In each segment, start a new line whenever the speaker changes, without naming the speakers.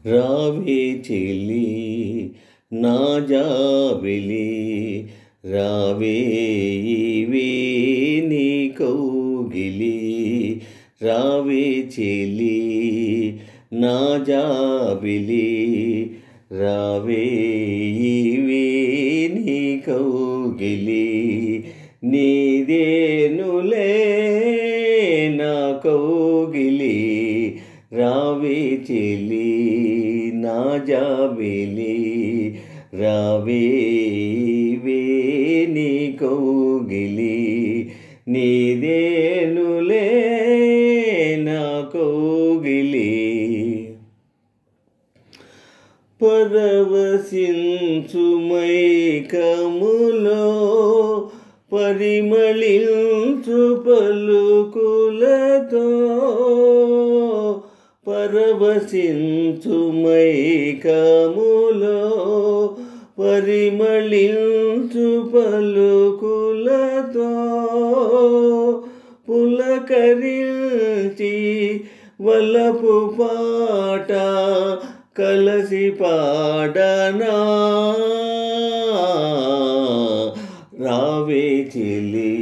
రావే చెలి నా జాబిలి రావే ఇవే నీ కౌగిలి రావే చెలి నా జాబిలి రావే ఇవే నీ కౌగిలి నీదేనులే నా కౌగిలి రావే చెలి నా జాబిలి రావే ఇవే నీ కౌగిలి నీదేనులే నా కౌగిలి పరవశించు మైకములో పరిమళించు పలుకులతో పరవశించు మైకములో పరిమళించు పలుకులతో పులకరించి వలపు పాట కలసి పాడనా రావే చెలి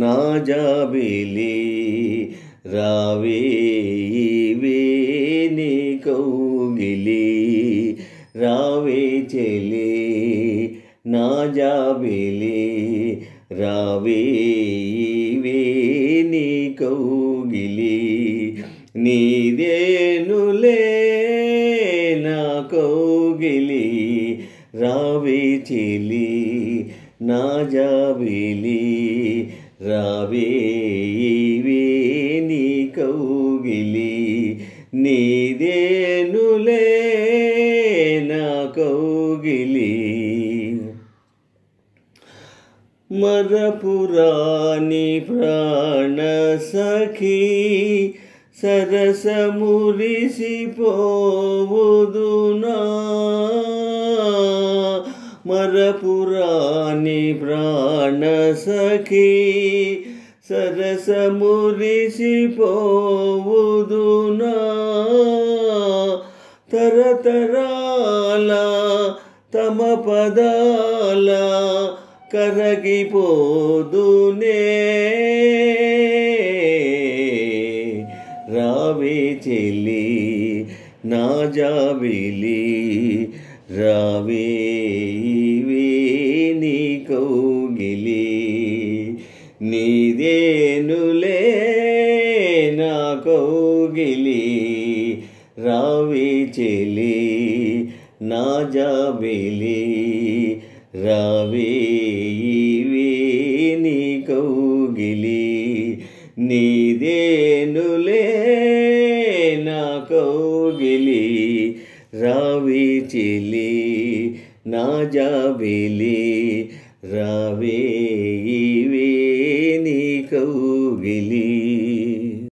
నా జాబిలి రావే ఇవే నీ కౌగిలి రావే చెలి నా జాబిలి రావే ఇవే నీ కౌగిలి నీదేనులే నా కౌగిలి రావే చెలి నా జాబిలి రావే ఇవే నీ కౌగిలి నీదేనులే నా కౌగిలి మరపురాని ప్రాణ సఖీ సరసమురిసిపోవుదునా మరపురాని ప్రాణ సఖీ సరసమురిసిపోవుదునా తరతరాల తమ పదాల కరగిపోదునే రావే చెలి నా జాబిలి రావే ఇవే నీ కౌగిలి నీదేనులే నా కౌగిలి రావే చెలి నా జాబిలి రావే ఇవే నీ కౌగిలి నీదేనులే నా కౌగిలి రావే చెలి నా జాబిలి రావే